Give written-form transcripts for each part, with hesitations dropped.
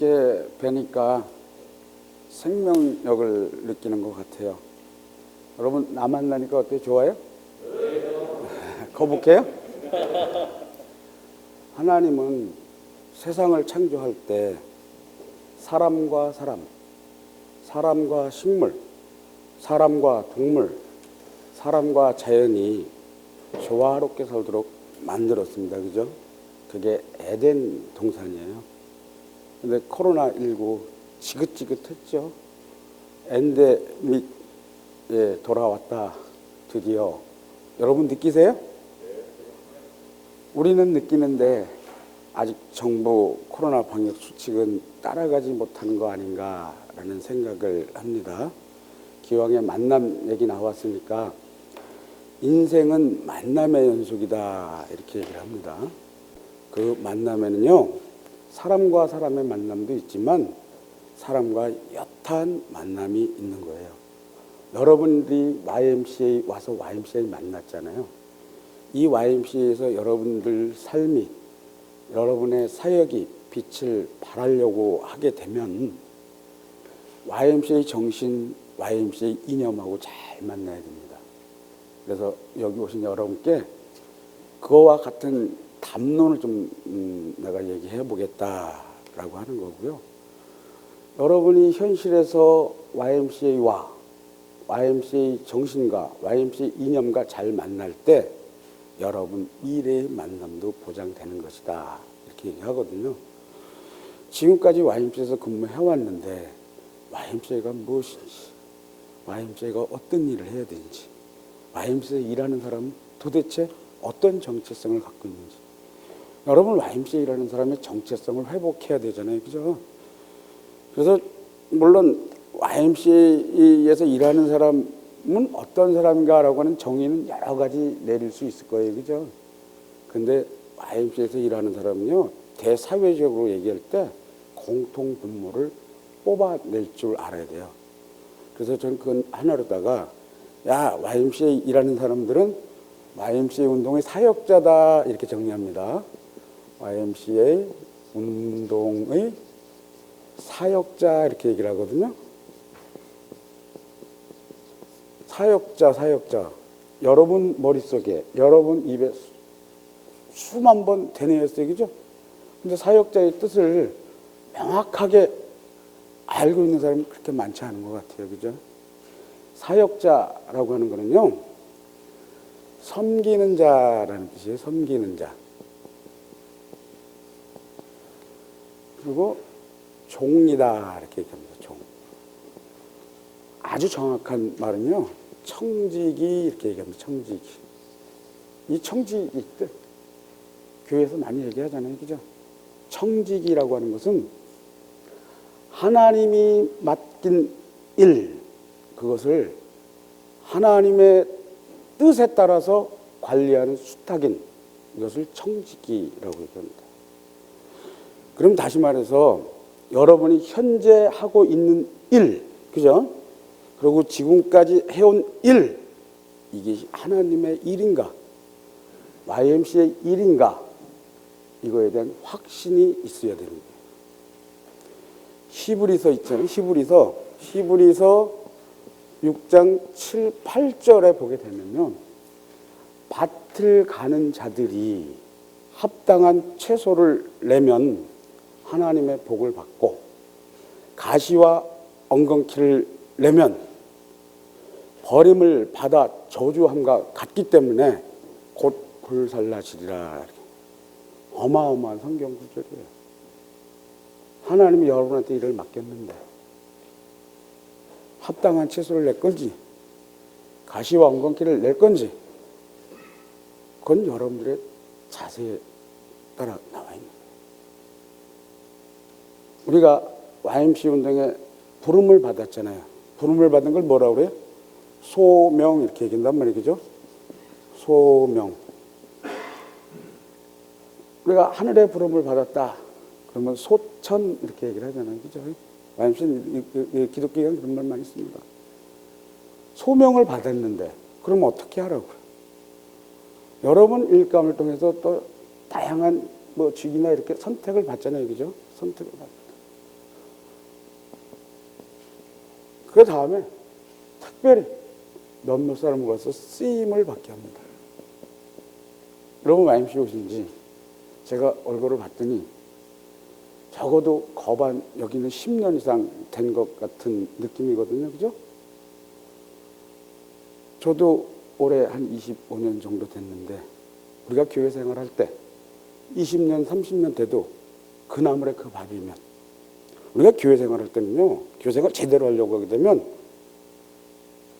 이렇게 뵈니까 생명력을 느끼는 것 같아요. 여러분, 나 만나니까 어때요? 좋아요? 거북해요? 하나님은 세상을 창조할 때 사람과 사람, 사람과 식물, 사람과 동물, 사람과 자연이 조화롭게 살도록 만들었습니다. 그죠? 그게 에덴 동산이에요. 근데 코로나19 지긋지긋했죠. 엔데믹에 돌아왔다. 드디어. 여러분 느끼세요? 우리는 느끼는데 아직 정부 코로나 방역 수칙은 따라가지 못하는 거 아닌가라는 생각을 합니다. 기왕에 만남 얘기 나왔으니까 인생은 만남의 연속이다 이렇게 얘기를 합니다. 그 만남에는요, 사람과 사람의 만남도 있지만 사람과 엿한 만남이 있는 거예요. 여러분들이 YMCA 와서 YMCA 만났잖아요. 이 YMCA에서 여러분들 삶이, 여러분의 사역이 빛을 발하려고 하게 되면 YMCA 정신, YMCA 이념하고 잘 만나야 됩니다. 그래서 여기 오신 여러분께 그거와 같은 담론을 좀 내가 얘기해 보겠다라고 하는 거고요. 여러분이 현실에서 YMCA와 YMCA 정신과 YMCA 이념과 잘 만날 때 여러분 미래의 만남도 보장되는 것이다 이렇게 얘기하거든요. 지금까지 YMCA에서 근무해왔는데 YMCA가 무엇인지, YMCA가 어떤 일을 해야 되는지, YMCA에서 일하는 사람은 도대체 어떤 정체성을 갖고 있는지, 여러분 YMCA에 일하는 사람의 정체성을 회복해야 되잖아요. 그죠? 그래서 물론 YMCA에서 일하는 사람은 어떤 사람인가라고 하는 정의는 여러 가지 내릴 수 있을 거예요. 그죠? 근데 YMCA에서 일하는 사람은요, 대사회적으로 얘기할 때 공통 분모를 뽑아낼 줄 알아야 돼요. 그래서 저는 그건 하나로다가 야, YMCA 일하는 사람들은 YMCA 운동의 사역자다 이렇게 정리합니다. YMCA 운동의 사역자 이렇게 얘기를 하거든요. 사역자. 여러분 머릿속에, 여러분 입에 수만 번 되뇌었어요. 그죠? 근데 사역자의 뜻을 명확하게 알고 있는 사람은 그렇게 많지 않은 것 같아요. 그죠? 사역자라고 하는 거는요, 섬기는 자라는 뜻이에요. 섬기는 자. 그리고 종이다 이렇게 얘기합니다. 종. 아주 정확한 말은요, 청지기 이렇게 얘기합니다. 청지기. 이 청지기 뜻 교회에서 많이 얘기하잖아요. 그죠? 청지기라고 하는 것은 하나님이 맡긴 일, 그것을 하나님의 뜻에 따라서 관리하는 수탁인, 이것을 청지기라고 얘기합니다. 그럼 다시 말해서 여러분이 현재 하고 있는 일, 그죠? 그리고 지금까지 해온 일, 이게 하나님의 일인가, YMCA의 일인가, 이거에 대한 확신이 있어야 됩니다. 히브리서 있잖아요. 히브리서 6장 7, 8절에 보게 되면요, 밭을 가는 자들이 합당한 채소를 내면 하나님의 복을 받고, 가시와 엉겅퀴를 내면 버림을 받아 저주함과 같기 때문에 곧 불살라지리라. 어마어마한 성경 구절이에요. 하나님이 여러분한테 일을 맡겼는데 합당한 채소를 낼 건지 가시와 엉겅퀴를 낼 건지, 그건 여러분들의 자세에 따라 나와 있는 거예요. 우리가 YMCA 운동에 부름을 받았잖아요. 부름을 받은 걸 뭐라고 그래요? 소명 이렇게 얘기한단 말이죠. 소명. 우리가 하늘의 부름을 받았다 그러면 소천 이렇게 얘기를 하잖아요. 그죠? YMCA는 기독교에는 그런 말 많이 씁니다. 소명을 받았는데 그럼 어떻게 하라고요? 여러분 일감을 통해서 또 다양한 직이나 이렇게 선택을 받잖아요. 그죠? 선택을 받습니다. 그 다음에 특별히 몇몇 사람을 가서 쓰임을 받게 합니다. 여러분 YMCA 오신지 제가 얼굴을 봤더니 적어도 거반 여기는 10년 이상 된 것 같은 느낌이거든요. 그죠? 저도 올해 한 25년 정도 됐는데 우리가 교회 생활할 때 20년, 30년 돼도 그 나물에 그 밥이면 우리가 교회 생활할 때는요. 교회 생활 제대로 하려고 하게 되면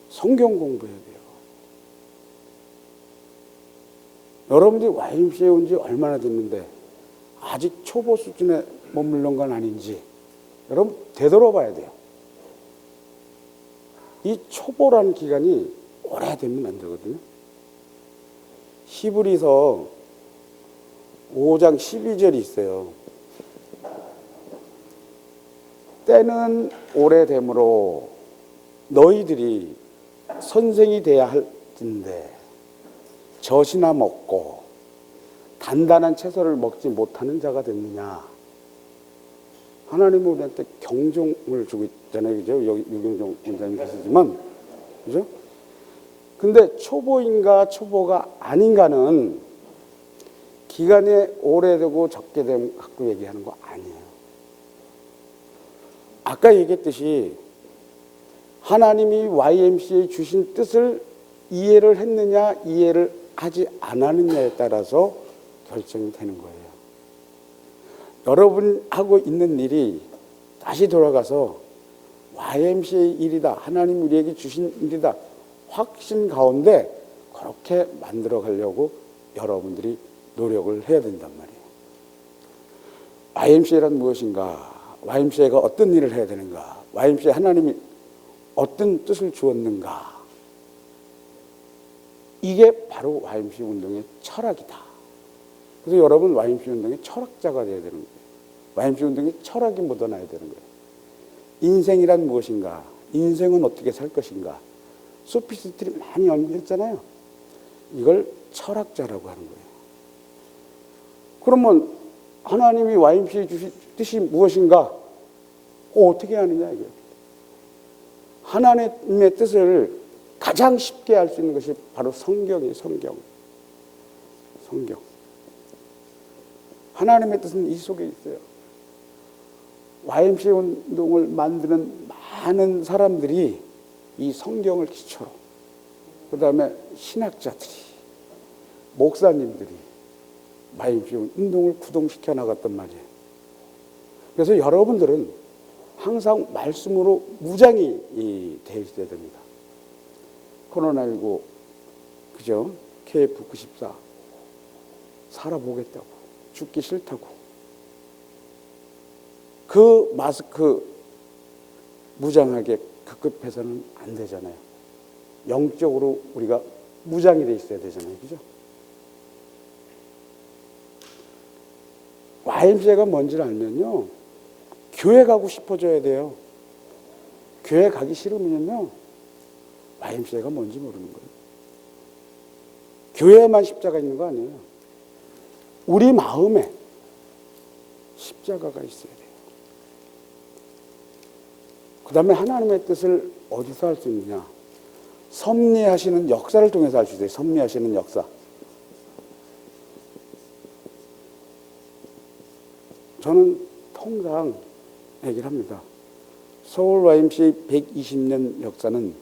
성경 공부해야 돼요. 여러분들이 YMCA에 온 지 얼마나 됐는데 아직 초보 수준에 머무른 건 아닌지 여러분 되돌아봐야 돼요. 이 초보라는 기간이 오래되면 안 되거든요. 히브리서 5장 12절이 있어요. 때는 오래되므로 너희들이 선생이 돼야 할진데 젖이나 먹고 단단한 채소를 먹지 못하는 자가 됐느냐. 하나님은 우리한테 경종을 주고 있잖아요. 그죠? 여기 유경종 원장님 계시지만. 그죠? 근데 초보인가 초보가 아닌가는 기간이 오래되고 적게 되면 갖고 얘기하는 거 아니에요. 아까 얘기했듯이 하나님이 YMCA에 주신 뜻을 이해를 했느냐 이해를 하지 않았느냐에 따라서 결정이 되는 거예요. 여러분 하고 있는 일이 다시 돌아가서 YMCA 일이다. 하나님 우리에게 주신 일이다. 확신 가운데 그렇게 만들어 가려고 여러분들이 노력을 해야 된단 말이에요. YMCA란 무엇인가? YMCA가 어떤 일을 해야 되는가? YMCA 하나님이 어떤 뜻을 주었는가? 이게 바로 YMCA 운동의 철학이다. 그래서 여러분 YMCA 운동의 철학자가 되어야 되는 거예요. YMCA 운동의 철학이 묻어나야 되는 거예요. 인생이란 무엇인가? 인생은 어떻게 살 것인가? 소피스트들이 많이 연구했잖아요. 이걸 철학자라고 하는 거예요. 그러면 하나님이 YMCA에 주신 뜻이 무엇인가? 어떻게 하느냐 이게. 하나님의 뜻을 가장 쉽게 알 수 있는 것이 바로 성경이에요. 성경. 하나님의 뜻은 이 속에 있어요. YMCA 운동을 만드는 많은 사람들이 이 성경을 기초로, 그 다음에 신학자들이, 목사님들이 YMCA 운동을 구동시켜 나갔단 말이에요. 그래서 여러분들은 항상 말씀으로 무장이 되어 있어야 됩니다. 코로나19, 그죠? KF94 살아보겠다고, 죽기 싫다고. 그 마스크 무장하게 급급해서는 안 되잖아요. 영적으로 우리가 무장이 돼 있어야 되잖아요. 그죠? YMCA가 뭔지를 알면요. 교회 가고 싶어져야 돼요. 교회 가기 싫으면요. YMCA가 뭔지 모르는 거예요. 교회에만 십자가 있는 거 아니에요. 우리 마음에 십자가가 있어야 돼요. 그 다음에 하나님의 뜻을 어디서 할 수 있느냐? 섭리하시는 역사를 통해서 할 수 있어요. 섭리하시는 역사. 저는 통상 얘기를 합니다. 서울 YMCA 120년 역사는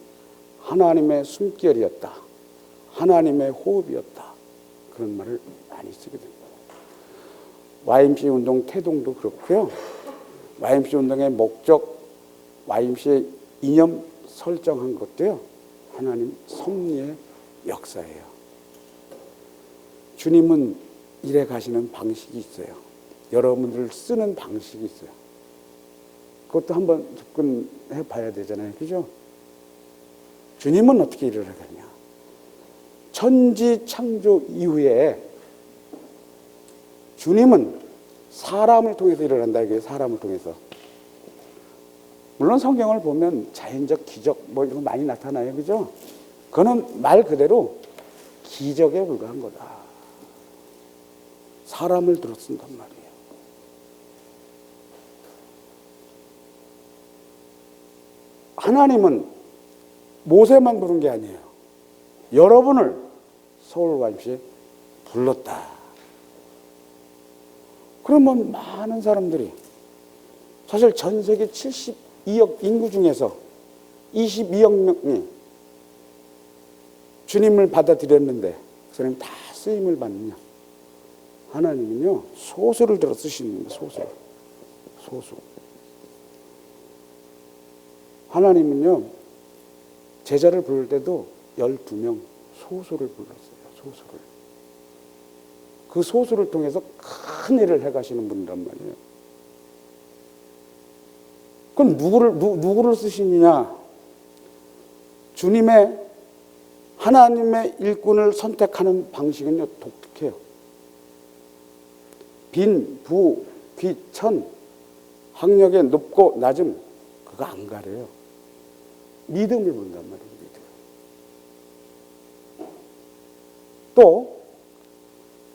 하나님의 숨결이었다. 하나님의 호흡이었다. 그런 말을 많이 쓰게 됩니다. YMCA 운동 태동도 그렇고요. YMCA 운동의 목적, YMCA 이념 설정한 것도요. 하나님 섭리의 역사예요. 주님은 일해 가시는 방식이 있어요. 여러분들을 쓰는 방식이 있어요. 그것도 한번 접근해 봐야 되잖아요. 그죠? 주님은 어떻게 일을 하겠냐? 천지 창조 이후에 주님은 사람을 통해서 일을 한다. 이게 사람을 통해서. 물론 성경을 보면 자연적 기적 뭐 이런 거 많이 나타나요. 그죠? 그거는 말 그대로 기적에 불과한 거다. 사람을 들어 쓴단 말이에요. 하나님은 모세만 부른 게 아니에요. 여러분을 서울 YMCA에 불렀다. 그러면 많은 사람들이, 사실 전 세계 72억 인구 중에서 22억 명이 주님을 받아들였는데 그 사람이 다 쓰임을 받느냐? 하나님은요, 소수를 들어 쓰시는 거예요. 소수. 하나님은요, 제자를 부를 때도 12명 소수를 불렀어요. 소수를. 그 소수를 통해서 큰 일을 해가시는 분이란 말이에요. 그럼 누구를 쓰시느냐? 하나님의 일꾼을 선택하는 방식은요, 독특해요. 빈, 부, 귀, 천, 학력의 높고 낮음, 그거 안 가려요. 믿음을 본단 말이에요. 또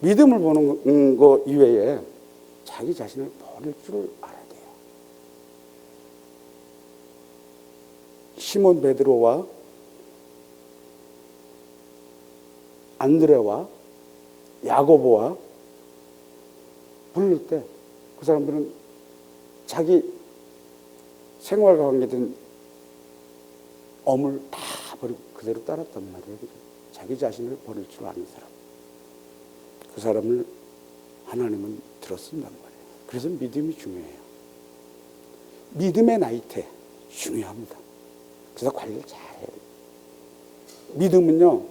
믿음을 보는 거 이외에 자기 자신을 버릴 줄 알아야 돼요. 시몬 베드로와 안드레와 야고보와 부를 때 그 사람들은 자기 생활과 관계된 엄을 다 버리고 그대로 따랐단 말이에요. 자기 자신을 버릴 줄 아는 사람. 그 사람을 하나님은 들어쓴단 말이에요. 그래서 믿음이 중요해요. 믿음의 나이테 중요합니다. 그래서 관리를 잘해요. 믿음은요,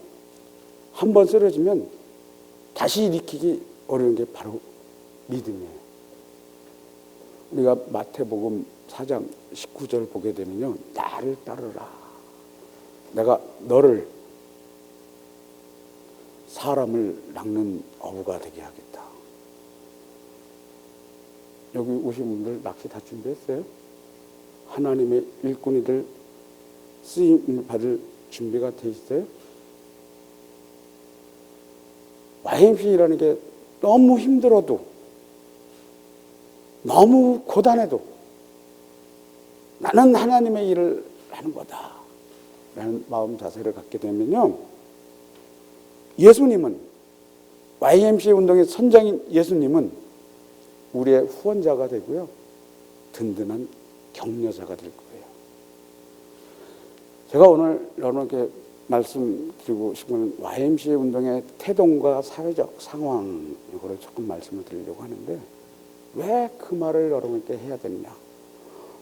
한번 쓰러지면 다시 일으키기 어려운 게 바로 믿음이에요. 우리가 마태복음 4장 19절 보게 되면요, 나를 따르라. 내가 너를 사람을 낚는 어부가 되게 하겠다. 여기 오신 분들 낚시 다 준비했어요? 하나님의 일꾼이들 쓰임을 받을 준비가 돼 있어요? YMCA라는 게 너무 힘들어도, 너무 고단해도 나는 하나님의 일을 하는 거다 라는 마음 자세를 갖게 되면요, 예수님은, YMCA 운동의 선장인 예수님은 우리의 후원자가 되고요, 든든한 격려자가 될 거예요. 제가 오늘 여러분께 말씀드리고 싶은 YMCA 운동의 태동과 사회적 상황, 이거를 조금 말씀을 드리려고 하는데, 왜 그 말을 여러분께 해야 되느냐?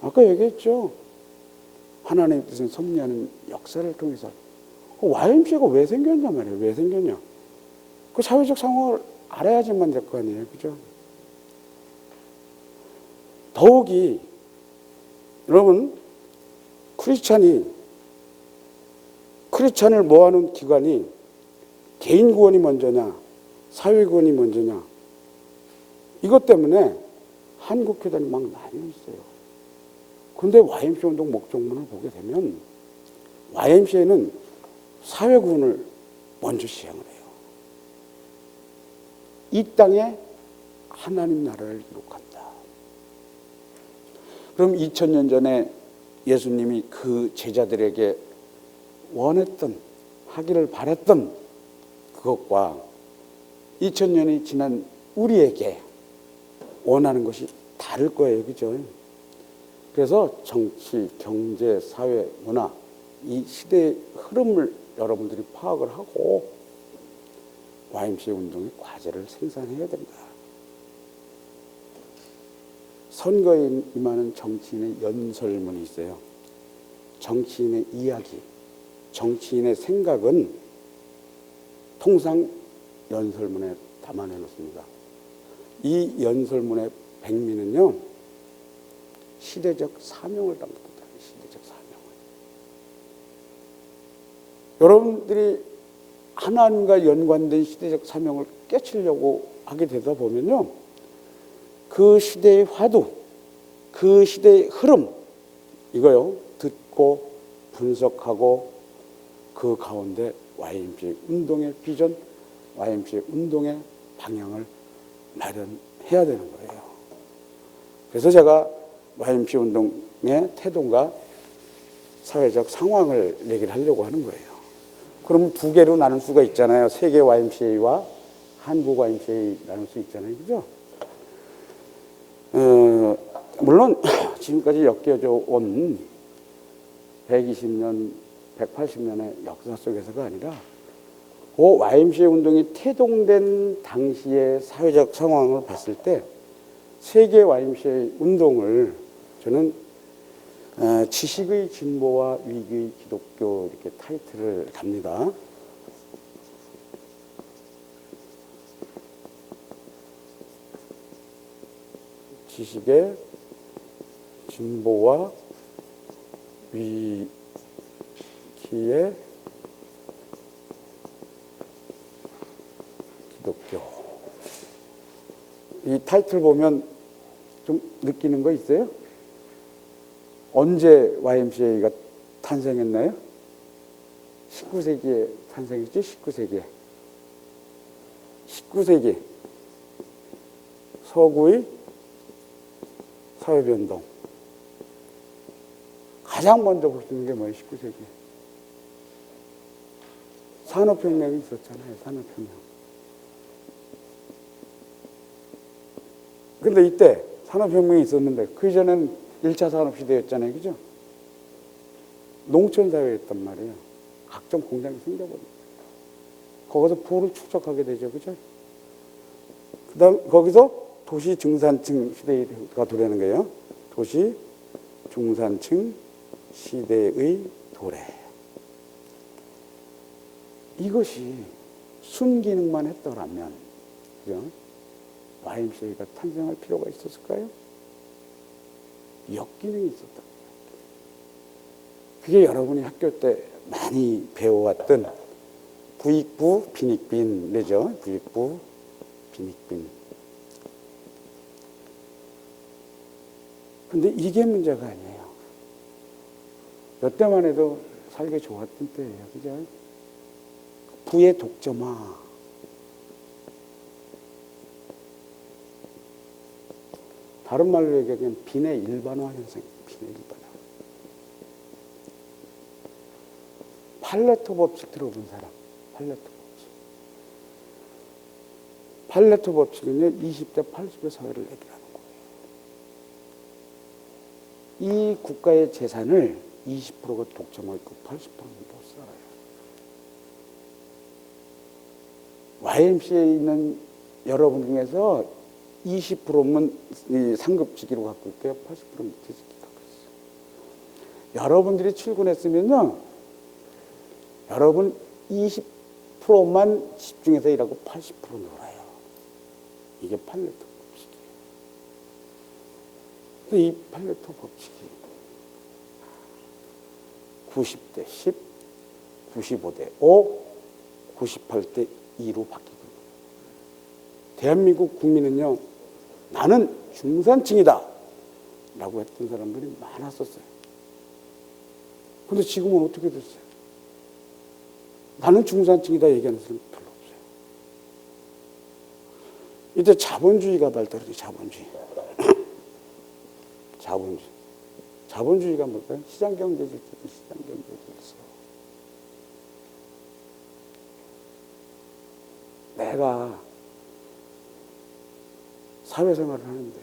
아까 얘기했죠. 하나님의 뜻을 섭리하는 역사를 통해서. YMCA가 왜 생겼냐 말이에요. 왜 생겼냐? 그 사회적 상황을 알아야지만 될 거 아니에요. 그죠? 더욱이, 여러분, 크리스찬을 모아놓은 기관이 개인 구원이 먼저냐, 사회 구원이 먼저냐, 이것 때문에 한국교단이 막 나뉘어 있어요. 그런데 YMCA 운동 목적문을 보게 되면 YMCA는 사회 구원을 먼저 시행을 해요. 이 땅에 하나님 나라를 이룩한다. 그럼 2000년 전에 예수님이 그 제자들에게 원했던, 하기를 바랬던 그것과 2000년이 지난 우리에게 원하는 것이 다를 거예요. 그죠? 그래서 정치, 경제, 사회, 문화, 이 시대의 흐름을 여러분들이 파악을 하고 YMCA 운동의 과제를 생산해야 된다. 선거에 임하는 정치인의 연설문이 있어요. 정치인의 이야기, 정치인의 생각은 통상 연설문에 담아내 놓습니다. 이 연설문의 백미는요, 시대적 사명을 담습니다. 시대적 사명을. 여러분들이 하나님과 연관된 시대적 사명을 깨치려고 하게 되다 보면요, 그 시대의 화두, 그 시대의 흐름, 이거요, 듣고 분석하고 그 가운데 YMCA 운동의 비전, YMCA 운동의 방향을 마련해야 되는 거예요. 그래서 제가 YMCA 운동의 태동과 사회적 상황을 얘기를 하려고 하는 거예요. 그럼 두 개로 나눌 수가 있잖아요. 세계 YMCA와 한국 YMCA 나눌 수 있잖아요. 그죠? 물론 지금까지 엮여져 온 120년, 180년의 역사 속에서가 아니라 그 YMCA 운동이 태동된 당시의 사회적 상황을 봤을 때 세계 YMCA 운동을 저는 지식의 진보와 위기의 기독교 이렇게 타이틀을 갑니다. 지식의 진보와 위기의 기독교. 이 타이틀 보면 좀 느끼는 거 있어요? 언제 YMCA가 탄생했나요? 19세기에 탄생했죠? 19세기에. 19세기 서구의 사회변동. 가장 먼저 볼 수 있는 게 뭐예요? 19세기. 산업혁명이 있었잖아요. 산업혁명. 근데 이때 산업혁명이 있었는데 그 이전엔 1차 산업시대였잖아요. 그죠? 농촌사회였단 말이에요. 각종 공장이 생겨버립니다. 거기서 부를 축적하게 되죠. 그죠? 그 다음, 거기서 도시 중산층 시대가 도래하는 거예요. 도시 중산층 시대의 도래. 이것이 순기능만 했더라면, 그죠? YMCA가 탄생할 필요가 있었을까요? 역기능이 있었다. 그게 여러분이 학교 때 많이 배워왔던 부익부 빈익빈 내죠. 부익부 빈익빈. 근데 이게 문제가 아니에요. 몇 대만 해도 살기 좋았던 때예요. 그죠? 부의 독점화. 다른 말로 얘기하면 빈의 일반화 현상. 빈의 일반화. 팔레토 법칙 들어본 사람. 팔레토 법칙. 팔레토 법칙은요, 20대, 80대 사회를 얘기하는 거예요. 이 국가의 재산을 20%가 독점하고 있고 80%는 못 살아요. YMCA에 있는 여러분 중에서 20%면 상급직위로 갖고 있고요. 80%는 밑에직위 갖고 있어요. 여러분들이 출근했으면요, 여러분 20%만 집중해서 일하고 80% 놀아요. 이게 팔레토 법칙이에요. 이 팔레토 법칙이 90대 10, 95대 5, 98대 2로 바뀌고, 대한민국 국민은요, 나는 중산층이다 라고 했던 사람들이 많았었어요. 근데 지금은 어떻게 됐어요? 나는 중산층이다 얘기하는 사람 별로 없어요. 이때 자본주의가 발달하죠. 자본주의. 자본주의. 자본주의가 뭘까요? 시장경제 질서. 시장경제 질서. 내가 사회생활을 하는데,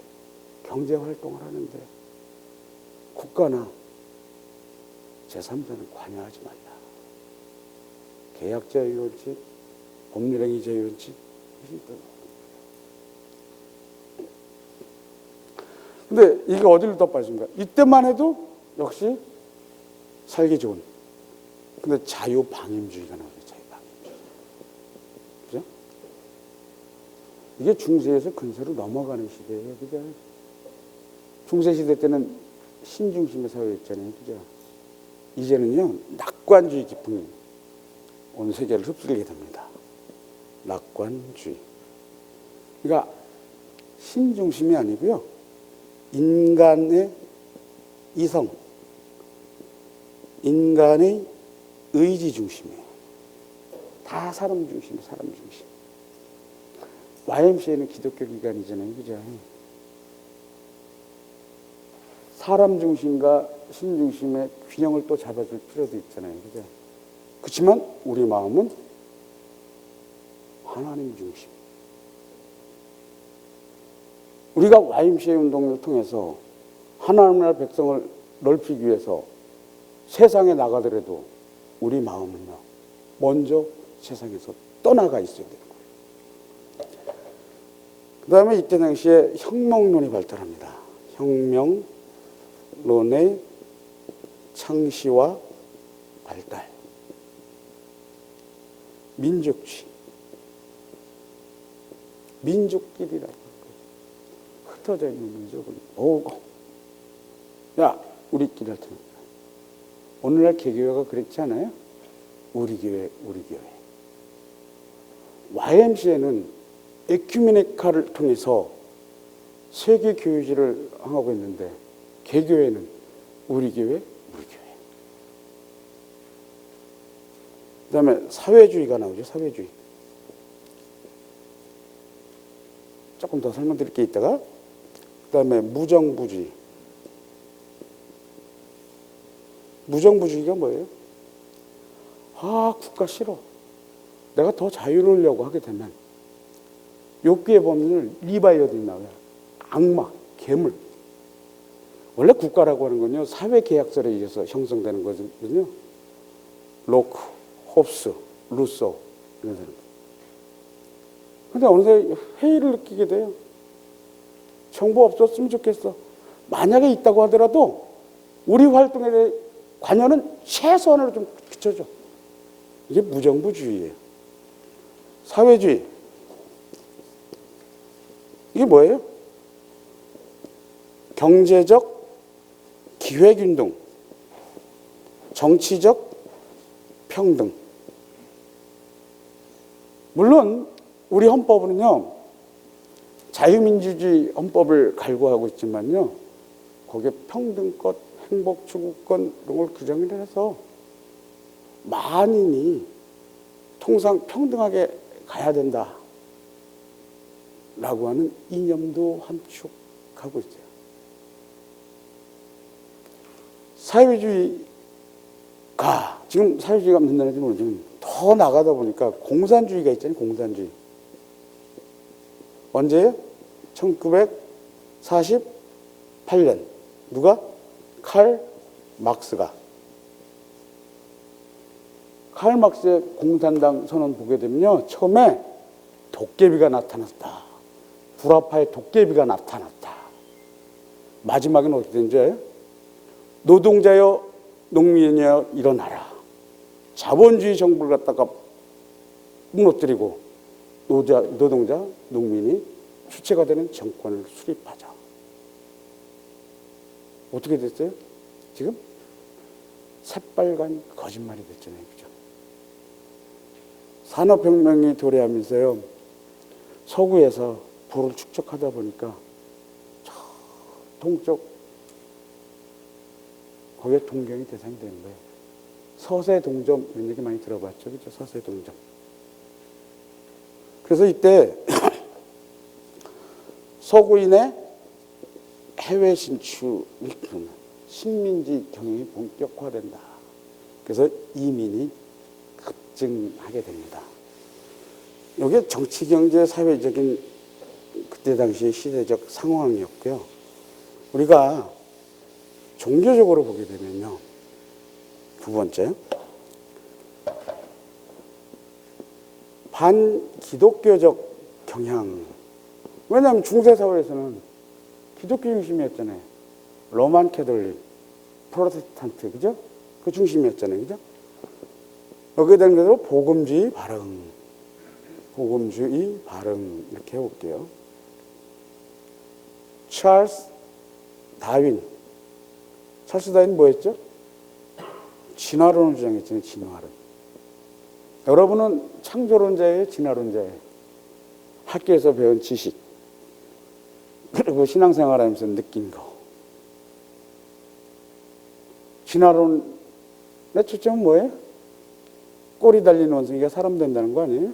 경제활동을 하는데 국가나 제3자는 관여하지 말라. 계약자유원칙, 법률행위 자유원칙. 근데 이게 어디를 더 빠진가? 이때만 해도 역시 살기 좋은. 근데 자유방임주의가 나오죠. 자유방임주의. 그죠? 이게 중세에서 근세로 넘어가는 시대예요. 그죠? 중세시대 때는 신중심의 사회였잖아요. 그죠? 이제는요, 낙관주의 기풍이 온 세계를 휩쓸게 됩니다. 낙관주의. 그러니까 신중심이 아니고요, 인간의 이성, 인간의 의지 중심이에요. 다 사람 중심, 사람 중심. YMCA는 기독교 기관이잖아요. 그죠? 사람 중심과 신 중심의 균형을 또 잡아줄 필요도 있잖아요. 그죠? 그렇지만 우리 마음은 하나님 중심. 우리가 YMCA 운동을 통해서 하나님 나라 백성을 넓히기 위해서 세상에 나가더라도 우리 마음은요, 먼저 세상에서 떠나가 있어야 돼요. 그 다음에 이때 당시에 혁명론이 발달합니다. 혁명론의 창시와 발달. 민족주의. 민족끼리라고. 흩어져 있는 민족을 모으고. 야, 우리끼리 할 테니까. 오늘날 개교회가 그렇지 않아요? 우리 교회, 우리 교회. YMCA는 에큐메니카를 통해서 세계 교회지를 하고 있는데 개교회는 우리 교회, 우리 교회. 그 다음에 사회주의가 나오죠. 사회주의. 조금 더 설명드릴 게 있다가 그 다음에 무정부주의. 무정부주의가 뭐예요? 아, 국가 싫어. 내가 더 자유로우려고 하게 되면 욥기에 보면 리바이어딘 나와요. 악마, 괴물. 원래 국가라고 하는 건요, 사회계약설에 의해서 형성되는 거거든요. 로크, 홉스, 루소 이런 사람. 근데 어느새 회의를 느끼게 돼요. 정부 없었으면 좋겠어. 만약에 있다고 하더라도 우리 활동에 대해 관여는 최소한으로 좀 비춰줘. 이게 무정부주의예요. 사회주의. 이게 뭐예요? 경제적 기회균등, 정치적 평등. 물론 우리 헌법은요, 자유민주주의 헌법을 갈구하고 있지만요, 거기에 평등권, 행복 추구권 이런 걸 규정을 해서 만인이 통상 평등하게 가야 된다 라고 하는 이념도 함축하고 있어요. 사회주의가 지금 사회주의가 몇 년인지 모르지만 더 나가다 보니까 공산주의가 있잖아요. 공산주의. 언제요? 1948년. 누가? 칼 막스가. 칼 막스의 공산당 선언 보게 되면요, 처음에 도깨비가 나타났다. 불화파의 도깨비가 나타났다. 마지막에는 어떻게 된지 알아요? 노동자여 농민이여 일어나라. 자본주의 정부를 갖다가 무너뜨리고 노동자, 농민이 주체가 되는 정권을 수립하자. 어떻게 됐어요? 지금 새빨간 거짓말이 됐잖아요. 그죠? 산업혁명이 도래하면서요, 서구에서 부를 축적하다 보니까 저 동쪽 거기에 동경이 대상이 되는 거예요. 서세동점 이런 얘기 많이 들어봤죠, 그죠? 서세동점. 그래서 이때 서구인의 해외 진출이 식민지 경영이 본격화된다. 그래서 이민이 급증하게 됩니다. 이게 정치, 경제, 사회적인 그때 당시의 시대적 상황이었고요. 우리가 종교적으로 보게 되면요, 두 번째, 반기독교적 경향. 왜냐하면 중세사회에서는 기독교 중심이었잖아요. 로만 캐톨릭, 프로테스탄트, 그죠? 그 중심이었잖아요, 그죠? 여기에 대한 것으로 복음주의 발흥, 복음주의 발흥 이렇게 해볼게요. 찰스 다윈. 찰스 다윈 뭐였죠? 진화론을 주장했잖아요. 진화론. 여러분은 창조론자예요? 진화론자예요? 학교에서 배운 지식 그리고 신앙생활하면서 느낀 거. 진화론의 초점은 뭐예요? 꼬리 달린 원숭이가 사람 된다는 거 아니에요?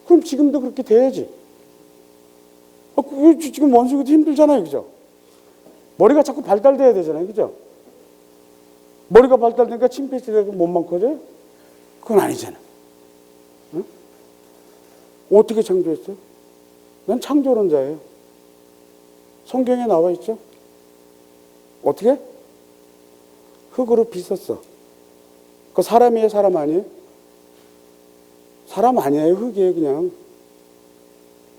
그럼 지금도 그렇게 돼야지. 지금 원숭이도 힘들잖아요, 그죠? 머리가 자꾸 발달돼야 되잖아요. 그죠? 머리가 발달되니까 침팬지가 몸만 커져요? 그건 아니잖아. 응? 어떻게 창조했어요? 난 창조론자예요. 성경에 나와 있죠? 어떻게? 흙으로 빚었어. 그 사람이에요, 사람 아니에요? 사람 아니에요, 흙이에요, 그냥.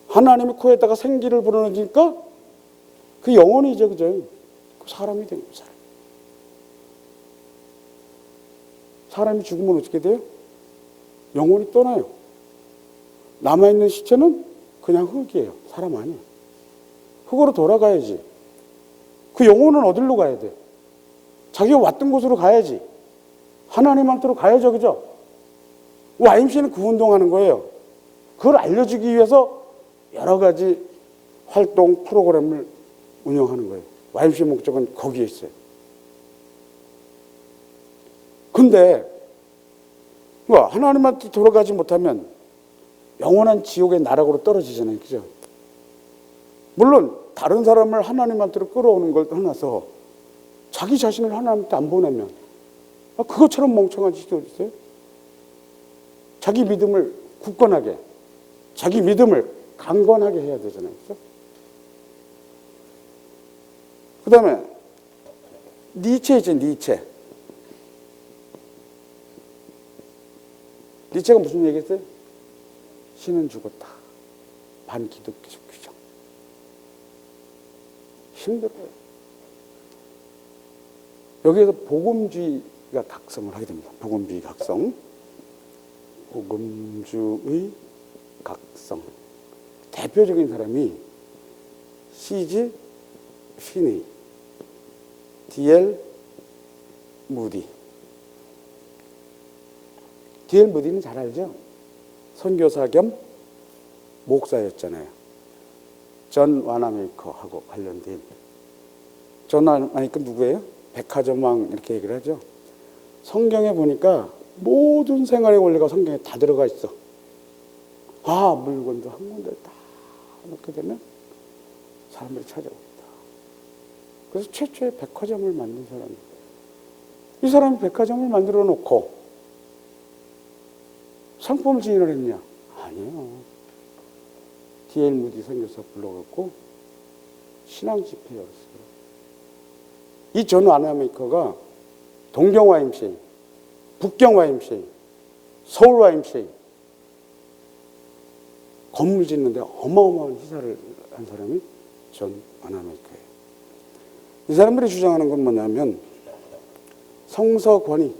하나님의 코에다가 생기를 불어넣으니까 그 영혼이죠, 그죠? 그 사람이 된 거예요, 사람. 사람이 죽으면 어떻게 돼요? 영혼이 떠나요. 남아있는 시체는 그냥 흙이에요. 사람 아니에요. 흙으로 돌아가야지. 그 영혼은 어디로 가야 돼? 자기가 왔던 곳으로 가야지. 하나님한테로 가야죠, 그죠? YMCA는 그 운동하는 거예요. 그걸 알려주기 위해서 여러 가지 활동 프로그램을 운영하는 거예요. YMCA 목적은 거기에 있어요. 근데 하나님한테 돌아가지 못하면 영원한 지옥의 나락으로 떨어지잖아요. 그죠? 물론 다른 사람을 하나님한테로 끌어오는 걸 떠나서 자기 자신을 하나님한테 안 보내면 그것처럼 멍청한 짓이 어디 있어요? 자기 믿음을 굳건하게, 자기 믿음을 강건하게 해야 되잖아요. 그죠? 그 다음에 니체 있죠, 니체. 니체가 무슨 얘기했어요? 신은 죽었다. 반기독교적 규정. 힘들어요. 여기에서 복음주의가 각성을 하게 됩니다. 복음주의 각성. 복음주의 각성. 대표적인 사람이 C.G. 피니, D.L. 무디. D.L. 무디는 잘 알죠? 선교사 겸 목사였잖아요. 존 와나메이커하고 관련된. 존 와나메이커 누구예요? 백화점왕 이렇게 얘기를 하죠. 성경에 보니까 모든 생활의 원리가 성경에 다 들어가 있어. 물건도 한 군데 다 놓게 되면 사람들이 찾아옵니다. 그래서 최초의 백화점을 만든 사람이에요. 이 사람이 백화점을 만들어 놓고 상품을 지인을 했냐? 아니에요. D.L. 무디 선교사 불러갖고 신앙 집회 열었어요. 이 존 와나메이커가 동경 YMCA, 북경 YMCA, 서울 YMCA 건물 짓는데 어마어마한 희사를 한 사람이 존 와나메이커예요. 이 사람들이 주장하는 건 뭐냐면 성서권위,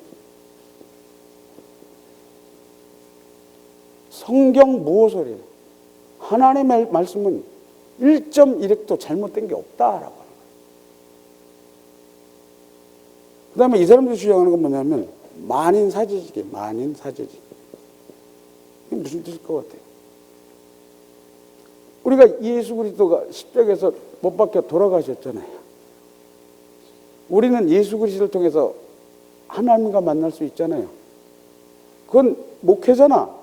성경 모호설이에요. 하나님의 말씀은 1.1획도 잘못된 게 없다라고 하는 거예요. 그 다음에 이 사람들이 주장하는 건 뭐냐면 만인사제직이에요. 만인사제직. 이게 무슨 뜻일 것 같아요? 우리가 예수 그리스도가 십자가에서 못 박혀 돌아가셨잖아요. 우리는 예수 그리스도를 통해서 하나님과 만날 수 있잖아요. 그건 목회잖아.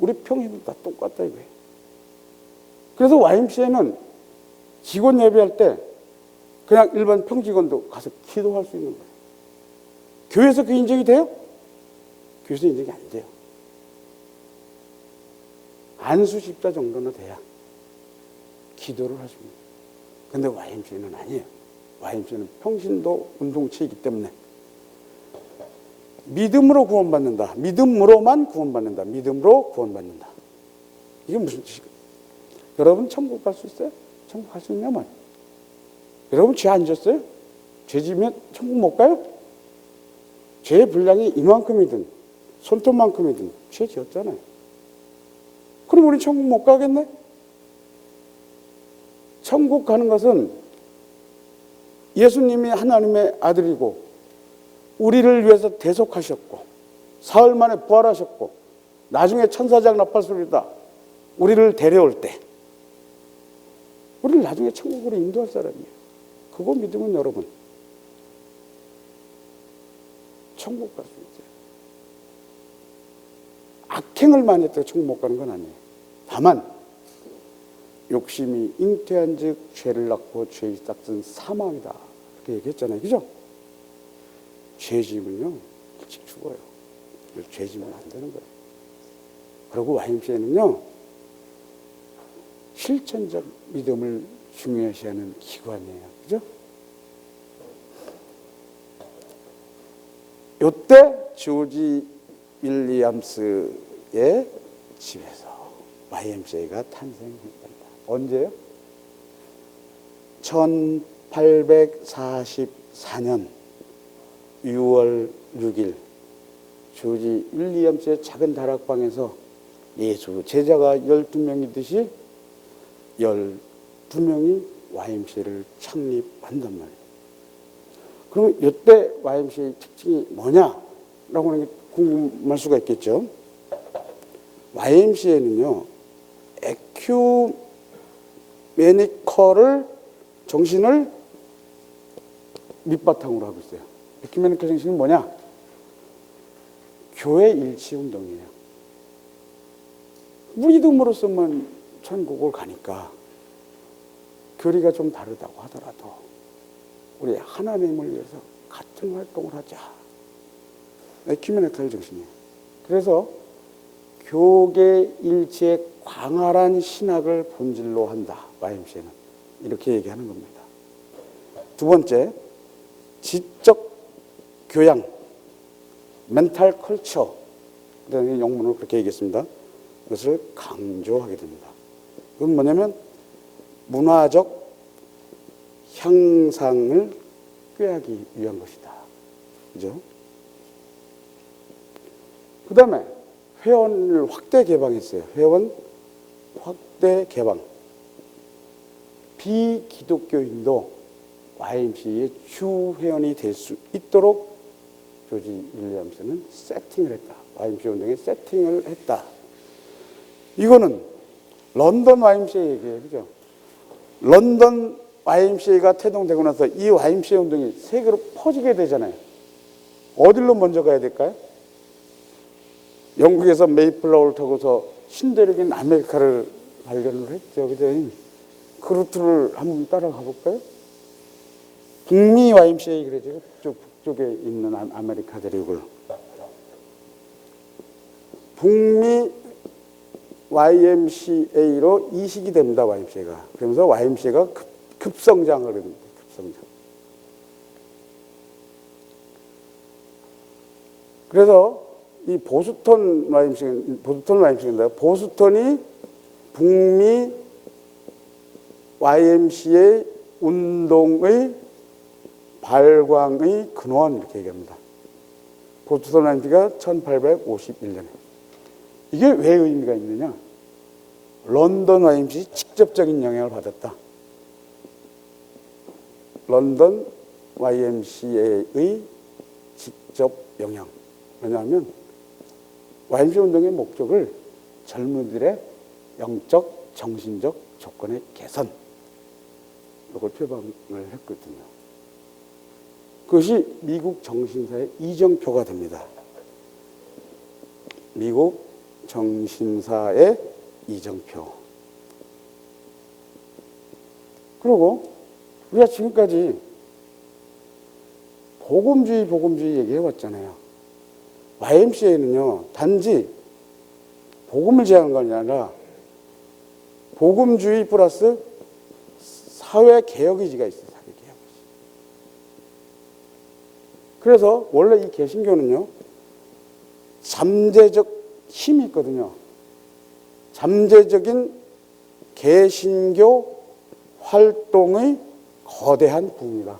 우리 평신도 다 똑같다 이거예요. 그래서 YMCA는 직원 예배할 때 그냥 일반 평직원도 가서 기도할 수 있는 거예요. 교회에서 그 인정이 돼요? 교회에서 인정이 안 돼요. 안수 집사 정도는 돼야 기도를 할 수 있는 거예요. 근데 YMCA는 아니에요. YMCA는 평신도 운동체이기 때문에 믿음으로 구원받는다. 믿음으로만 구원받는다. 믿음으로 구원받는다. 이게 무슨 뜻일까요? 여러분 천국 갈 수 있어요? 천국 갈 수 있냐면 여러분 죄 안 졌어요? 죄 지면 천국 못 가요? 죄의 분량이 이만큼이든 손톱만큼이든 죄 지었잖아요. 그럼 우리 천국 못 가겠네? 천국 가는 것은 예수님이 하나님의 아들이고 우리를 위해서 대속하셨고 사흘 만에 부활하셨고 나중에 천사장 나팔 소리다 우리를 데려올 때 우리를 나중에 천국으로 인도할 사람이에요. 그거 믿으면 여러분 천국 갈 수 있어요. 악행을 많이 했다고 천국 못 가는 건 아니에요. 다만 욕심이 잉태한즉 죄를 낳고 죄의 싹은 사망이다. 이렇게 얘기했잖아요, 그죠? 죄 지으면요 일찍 죽어요. 죄 지으면 안 되는 거예요. 그리고 YMCA는요 실천적 믿음을 중요시하는 기관이에요, 그죠? 요때 조지 윌리엄스의 집에서 YMCA가 탄생했답니다. 언제요? 1844년 6월 6일 조지 윌리엄스의 작은 다락방에서 예수 제자가 12명이듯이 12명이 YMCA를 창립한단 말이에요. 그럼 이때 YMCA의 특징이 뭐냐라고 하는 게 궁금할 수가 있겠죠. YMCA는요 에큐메니컬을 정신을 밑바탕으로 하고 있어요. 에큐메니컬 정신은 뭐냐? 교회 일치 운동이에요. 믿음으로서만 천국을 가니까 교리가 좀 다르다고 하더라도 우리 하나님을 위해서 같은 활동을 하자. 에큐메니컬 정신이에요. 그래서 교계 일치의 광활한 신학을 본질로 한다. YMCA는 이렇게 얘기하는 겁니다. 두 번째, 지적 교양, 멘탈 컬처, 영문으로 그렇게 얘기했습니다. 그것을 강조하게 됩니다. 그건 뭐냐면 문화적 향상을 꾀하기 위한 것이다. 그죠? 그 다음에 회원을 확대 개방했어요. 회원 확대 개방. 비기독교인도 YMCA의 주 회원이 될 수 있도록 조지 윌리엄스는 세팅을 했다. YMCA 운동에 세팅을 했다. 이거는 런던 YMCA 얘기예요. 그죠? 런던 YMCA가 태동되고 나서 이 YMCA 운동이 세계로 퍼지게 되잖아요. 어디로 먼저 가야 될까요? 영국에서 메이플라워를 타고서 신대륙인 아메리카를 발견을 했죠. 그죠? 그 루트를 한번 따라가 볼까요? 북미 YMCA 그러죠. 북쪽에 있는 아메리카 대륙을. 북미 YMCA로 이식이 됩니다. YMCA가. 그러면서 YMCA가 급성장을 합니다. 급성장. 그래서 이 보스턴 YMCA인데 보스턴이 북미 YMCA 운동의 발광의 근원 이렇게 얘기합니다. 보스턴 YMCA가 1851년에. 이게 왜 의미가 있느냐? 런던 YMCA 직접적인 영향을 받았다. 런던 YMCA의 직접 영향. 왜냐하면 YMCA 운동의 목적을 젊은이들의 영적, 정신적 조건의 개선, 이걸 표방을 했거든요. 그것이 미국 정신사의 이정표가 됩니다. 미국 정신사의 이정표. 그리고 우리가 지금까지 복음주의 얘기해왔잖아요. YMCA는요, 단지 복음을 제안한 건 아니라 복음주의 플러스 사회개혁 의지가 있어요. 사회개혁 의지. 그래서 원래 이 개신교는요, 잠재적 힘이 있거든요. 잠재적인 개신교 활동의 거대한 부분이다.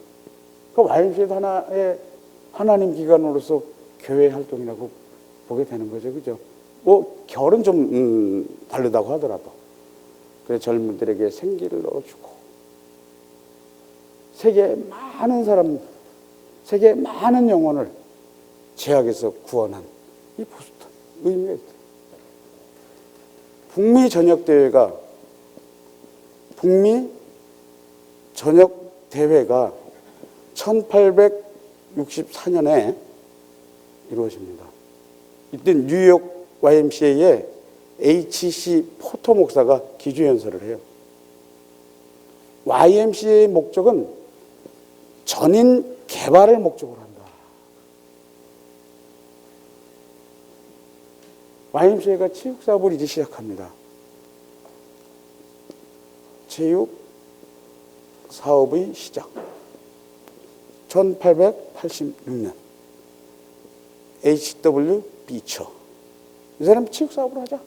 그 YMCA도 하나의 하나님 기관으로서 교회 활동이라고 보게 되는 거죠. 그죠? 뭐, 결은 좀, 다르다고 하더라도. 그래서 젊은들에게 생기를 넣어주고, 세계의 많은 영혼을 죄악에서 구원한 이 보스턴 의미가 있어요. 북미 전역 대회가 1864년에 이루어집니다. 이때 뉴욕 YMCA에 H.C. 포터 목사가 기주연설을 해요. YMCA의 목적은 전인 개발을 목적으로 한다. YMCA가 체육 사업을 이제 시작합니다. 체육 사업의 시작. 1886년 H.W. 비처. 이 사람이 체육 사업을 하자.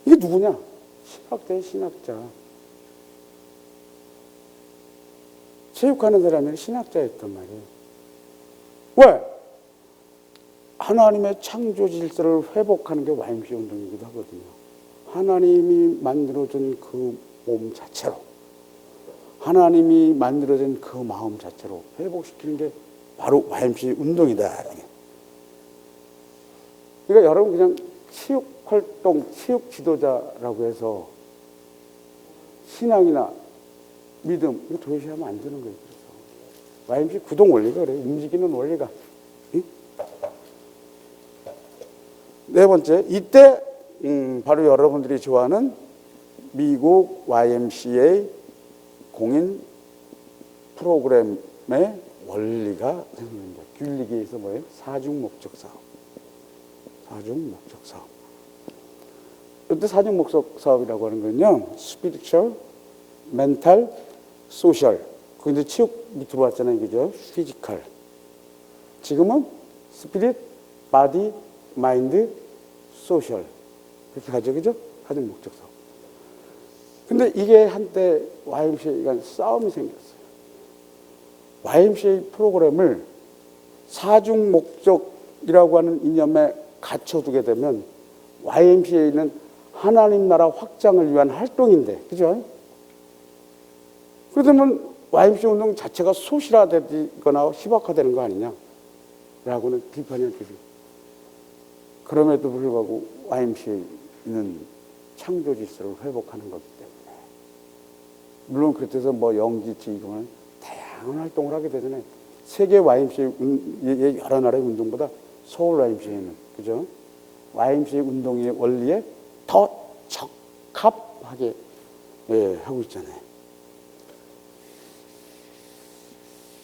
이게 누구냐? 신학자의 신학자. 체육하는 사람이 신학자였단 말이에요. 왜? 하나님의 창조 질서를 회복하는 게 YMCA 운동이기도 하거든요. 하나님이 만들어준 그 몸 자체로, 하나님이 만들어준 그 마음 자체로 회복시키는 게 바로 YMCA 운동이다. 그러니까 여러분 그냥 체육활동, 체육 지도자라고 해서 신앙이나 믿음 이거 도외시하면 안 되는 거예요. 그래서 YMCA 구동 원리가 그래요. 움직이는 원리가. 응? 네 번째, 이때 바로 여러분들이 좋아하는 미국 YMCA 공인 프로그램의 원리가 생깁니다. 균리기에서 뭐예요? 사중 목적 사업. 사중 목적 사업. 이때 사중 목적 사업이라고 하는 건요, spiritual, mental, social. 근데 체육 밑으로 왔잖아요, 그죠? physical. 지금은 spirit, body, mind, social. 그렇게 가죠, 그죠? 사중 목적 사업. 근데 이게 한때 YMCA가 싸움이 생겼어요. YMCA 프로그램을 사중 목적이라고 하는 이념에 갇혀두게 되면 YMCA는 하나님 나라 확장을 위한 활동인데, 그죠? 그러면 YMCA 운동 자체가 소실화되거나 희박화되는 거 아니냐? 라고는 비판이 있어요. 그럼에도 불구하고 YMCA는 창조 질서를 회복하는 거기 때문에. 물론 그렇다고 뭐 영지치 이거는 다양한 활동을 하게 되잖아요. 세계 YMCA의 여러 나라의 운동보다 서울 YMCA는, 그죠? YMCA 운동의 원리에 더 적합하게 하고 있잖아요.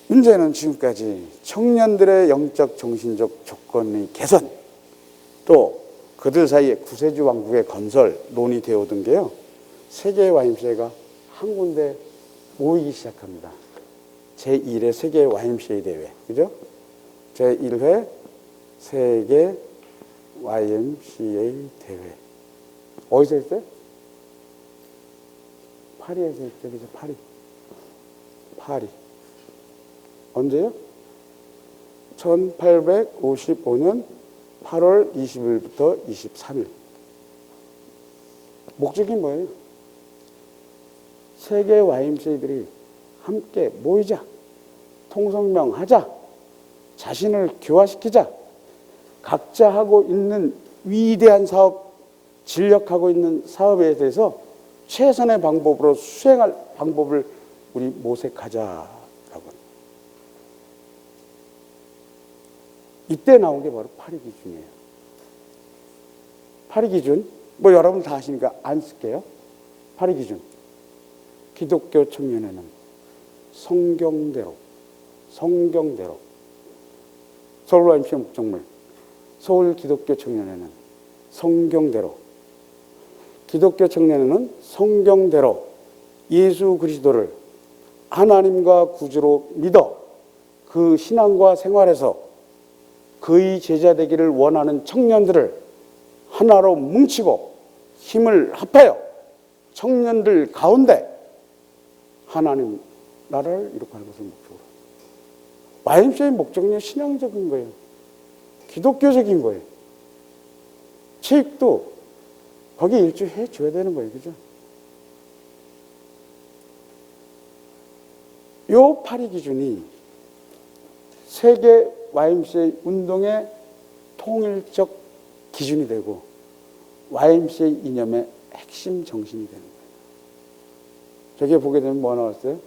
문제는 지금까지 청년들의 영적 정신적 조건의 개선, 또 그들 사이에 구세주 왕국의 건설 논의되어 오던 게요, 세계 YMCA가 한 군데 모이기 시작합니다. 제1회 세계 YMCA 대회, 그죠? 제1회 세계 YMCA 대회. 어디서 했어요? 파리에서 했죠, 그죠? 파리. 언제요? 1855년 8월 20일부터 23일. 목적이 뭐예요? 세계 YMCA들이 함께 모이자, 통성명하자, 자신을 교화시키자, 각자 하고 있는 위대한 사업, 진력하고 있는 사업에 대해서 최선의 방법으로 수행할 방법을 우리 모색하자라고. 이때 나온 게 바로 파리 기준이에요. 파리 기준, 뭐 여러분 다 아시니까 안 쓸게요. 파리 기준. 기독교 청년회는 성경대로 서울 YMCA 목적물, 서울 기독교 청년회는 성경대로, 기독교 청년회는 성경대로 예수 그리스도를 하나님과 구주로 믿어 그 신앙과 생활에서 그의 제자 되기를 원하는 청년들을 하나로 뭉치고 힘을 합하여 청년들 가운데 하나님 나라를 이룩하는 것을 목적으로. YMCA의 목적은 신앙적인 거예요. 기독교적인 거예요. 체육도 거기에 일조해 줘야 되는 거예요. 그죠? 요 파리 기준이 세계 YMCA 운동의 통일적 기준이 되고 YMCA 이념의 핵심 정신이 되는 거예요. 저기에 보게 되면 뭐 나왔어요?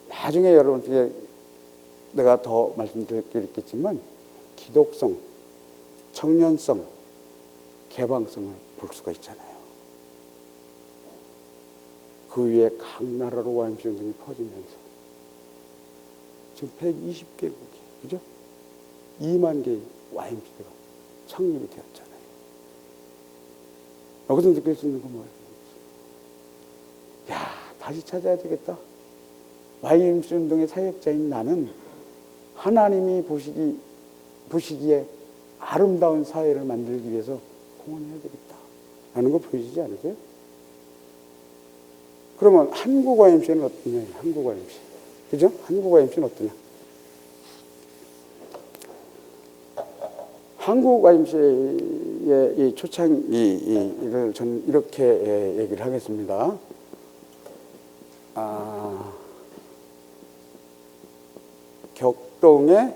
나중에 여러분께 내가 더 말씀드릴 게 있겠지만 기독성, 청년성, 개방성을 볼 수가 있잖아요. 그 위에 각 나라로 YMCA 운동이 퍼지면서 지금 120개국이, 그죠? 2만 개의 YMCA가 창립이 되었잖아요. 여기서 느낄 수 있는 건 뭐예요? 야, 다시 찾아야 되겠다. YMCA 운동의 사역자인 나는 하나님이 보시기에 아름다운 사회를 만들기 위해서 공헌해야 되겠다 라는 거 보이시지 않으세요? 그러면 한국 YMCA는 어떠냐? 한국 YMCA. 그죠? 한국 YMCA는 어떠냐? 한국 YMCA의 이 초창기를 저는 이렇게 얘기를 하겠습니다. 격동의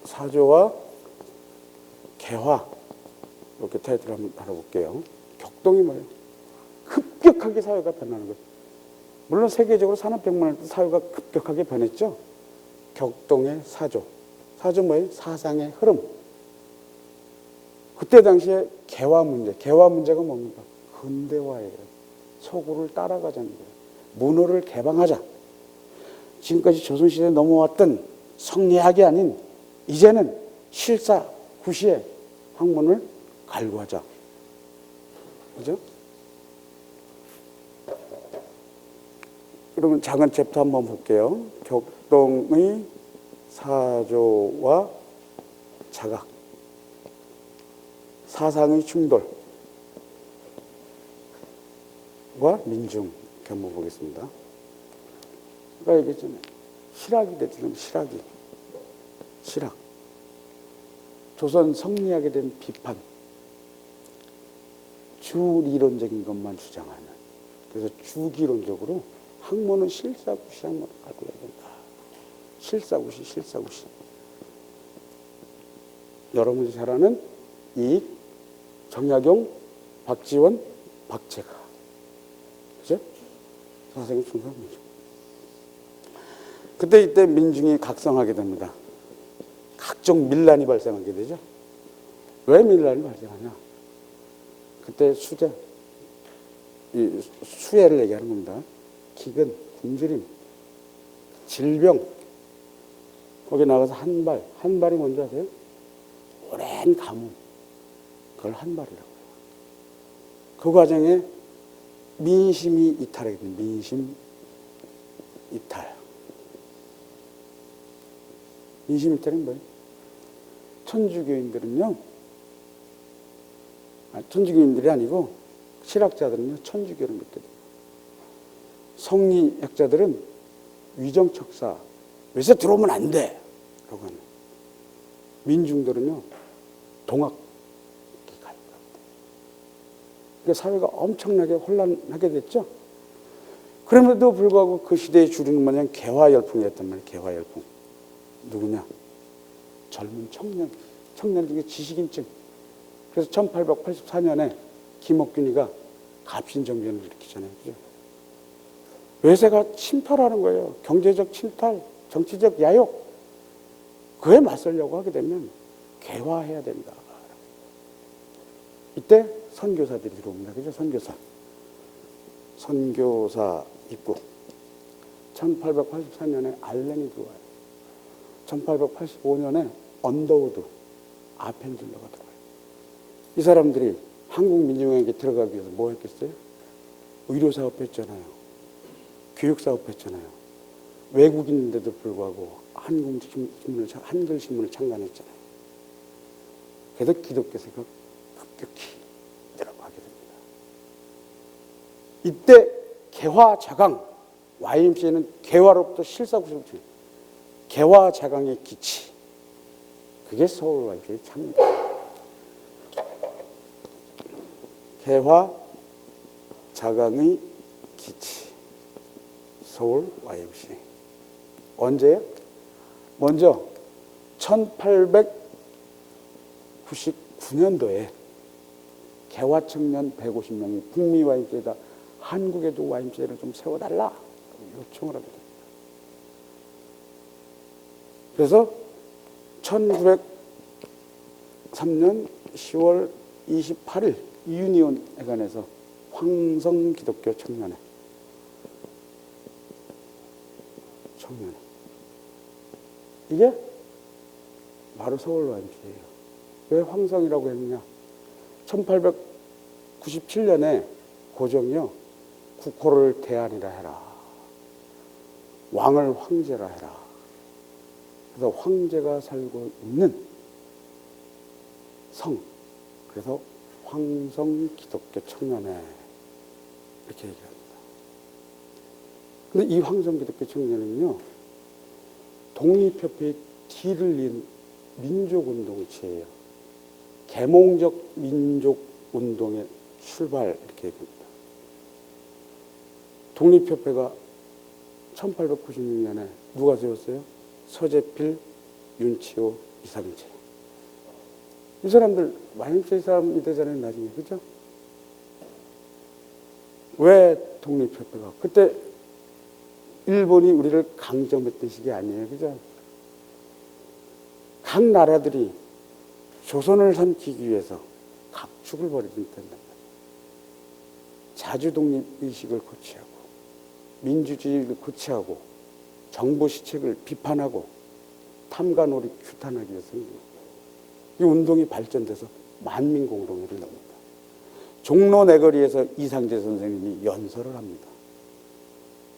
사조와 개화, 이렇게 타이틀을 한번 달아볼게요. 격동이 뭐예요? 급격하게 사회가 변하는 거예요. 물론 세계적으로 산업혁명할 때 사회가 급격하게 변했죠. 격동의 사조. 사조 뭐예요? 사상의 흐름. 그때 당시에 개화 문제가 뭡니까? 근대화예요. 서구를 따라가자는 거예요. 문호를 개방하자. 지금까지 조선시대에 넘어왔던 성리학이 아닌 이제는 실사, 구시의 학문을 갈구하자. 그죠? 그러면 작은 챕터 한번 볼게요. 격동의 사조와 자각, 사상의 충돌과 민중 한번 보겠습니다. 아까 얘기했잖아요. 실학이 됐잖아요. 실학. 조선 성리학에 대한 비판. 주리론적인 것만 주장하는. 그래서 주기론적으로 학문은 실사구시 학문을 가져야 된다. 실사구시. 여러분이 잘 아는 이익, 정약용, 박지원, 박재가. 그죠? 사상의 충돌 민중. 이때 민중이 각성하게 됩니다. 각종 밀란이 발생하게 되죠. 왜 밀란이 발생하냐? 그때 수해를 얘기하는 겁니다. 기근, 굶주림, 질병, 거기 나가서 한발이 뭔지 아세요? 오랜 가뭄, 그걸 한발이라고 해요. 그 과정에 민심이 이탈하게 됩니다. 민심 이탈. 민심 이탈은 뭐예요? 천주교인들은요, 천주교인들이 아니고 실학자들은요, 천주교를 믿게 돼요. 성리학자들은 위정척사, 여기서 들어오면 안 돼! 라고 하는. 민중들은요, 동학이 갈 겁니다. 그러니까 사회가 엄청나게 혼란하게 됐죠. 그럼에도 불구하고 그 시대의 주류는 뭐냐면 개화열풍이었단 말이에요. 개화열풍. 누구냐? 젊은 청년 중에 지식인층. 그래서 1884년에 김옥균이가 갑신정변을 일으키잖아요. 그죠? 외세가 침탈하는 거예요. 경제적 침탈, 정치적 야욕. 그에 맞서려고 하게 되면 개화해야 된다. 이때 선교사들이 들어옵니다. 그죠? 선교사 입국. 1884년에 알렌이 들어와요. 1885년에 언더우드, 아펜질러가 들어와요. 이 사람들이 한국 민중에게 들어가기 위해서 뭐 했겠어요? 의료사업 했잖아요. 교육사업 했잖아요. 외국인인데도 불구하고 한글신문을 창간했잖아요. 그래서 기독교 세가 급격히 들어가게 됩니다. 이때 개화자강, YMCA는 개화로부터 실사구시부터 개화자강의 기치, 그게 서울 YMCA의 창립. 개화자강의 기치, 서울 YMCA. 언제요? 먼저 1899년도에 개화청년 150명이 북미 YMCA에다 한국에도 YMCA를 좀 세워달라 요청을 하게 됩니다. 그래서 1903년 10월 28일 유니온회관에서 황성 기독교 청년회. 이게 바로 서울 YMCA예요. 왜 황성이라고 했느냐? 1897년에 고종이요, 국호를 대안이라 해라. 왕을 황제라 해라. 그래서 황제가 살고 있는 성. 그래서 황성 기독교 청년회. 이렇게 얘기합니다. 근데 이 황성 기독교 청년회는요, 독립협회의 뒤를 이은 민족운동체예요. 계몽적 민족운동의 출발, 이렇게 얘기합니다. 독립협회가 1896년에 누가 세웠어요? 서재필, 윤치호, 이상재. 이 사람들 YMCA 사람이 되잖아요, 나중에. 그죠? 왜 독립협회가? 그때 일본이 우리를 강점했던 시기 아니에요. 그죠? 각 나라들이 조선을 삼키기 위해서 각축을 벌이던 때입니다. 자주독립의식을 고취하고, 민주주의를 고취하고, 정부 시책을 비판하고, 탐관오리 규탄하기 위해서 이 운동이 발전돼서 만민공동회를 납니다. 종로 내거리에서 이상재 선생님이 연설을 합니다.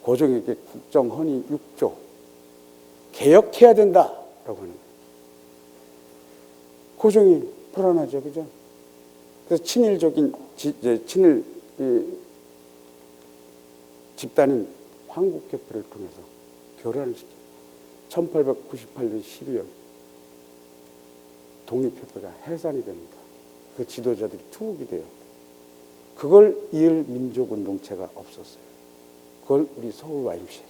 고종에게 국정헌의 6조 개혁해야 된다라고 하는 거예요. 고종이 불안하죠, 그죠? 그래서 친일 집단인 황국협회를 통해서 교란을 시켜요. 1898년 12월 독립협회가 해산이 됩니다. 그 지도자들이 투옥이 돼요. 그걸 이을 민족운동체가 없었어요. 그걸 우리 서울 YMCA가.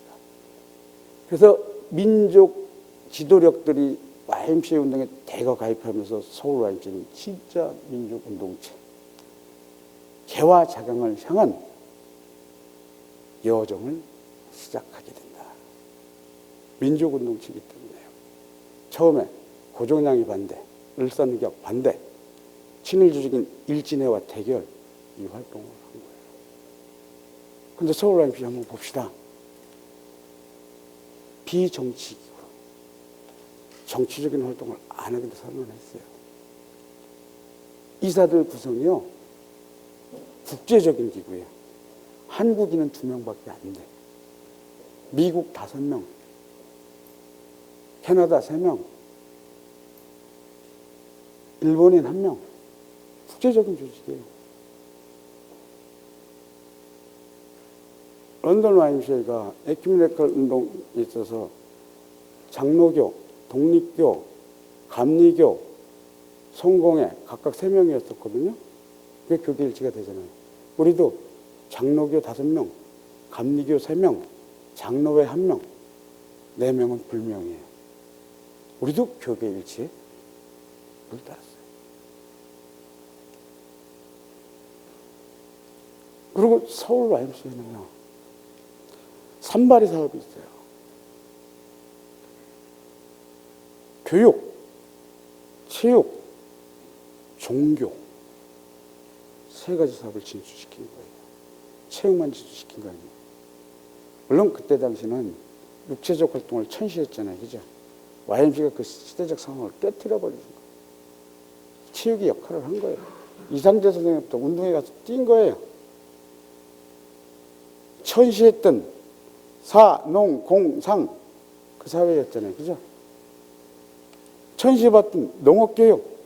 그래서 민족 지도력들이 YMCA 운동에 대거 가입하면서 서울 YMCA는 진짜 민족운동체, 개화 작용을 향한 여정을 시작하게 된다. 민족운동체이기 때문에요. 처음에 고종량이 반대, 을사늑약 반대, 친일조직인 일진회와 대결, 이 활동을 한 거예요. 근데 서울 YMCA 한번 봅시다. 비정치기구, 정치적인 활동을 안 하기로 선언했어요. 이사들 구성이요, 국제적인 기구예요. 한국인은 2명밖에 안 돼. 미국 5명, 캐나다 3명, 일본인 1명. 국제적인 조직이에요. 런던 YMCA가 에큐메니컬 운동에 있어서 장로교, 독립교, 감리교, 성공회 각각 3명이었었거든요. 그게 교계 일치가 되잖아요. 우리도 장로교 5명, 감리교 3명, 장로회 1명, 4명은 불명이에요. 우리도 교계 일치에 물 따랐어요. 그리고 서울 YMCA는요, 산발이 사업이 있어요. 교육, 체육, 종교, 3가지 사업을 진출시킨 거예요. 체육만 진출시킨 거 아니에요. 물론 그때 당시는 육체적 활동을 천시했잖아요. 그죠? YMCA가 그 시대적 상황을 깨뜨려버리는 거예요. 체육이 역할을 한 거예요. 이상재 선생님부터 운동에 가서 뛴 거예요. 천시했던 사, 농, 공, 상, 그 사회였잖아요. 그죠? 천시해봤던 농업교육,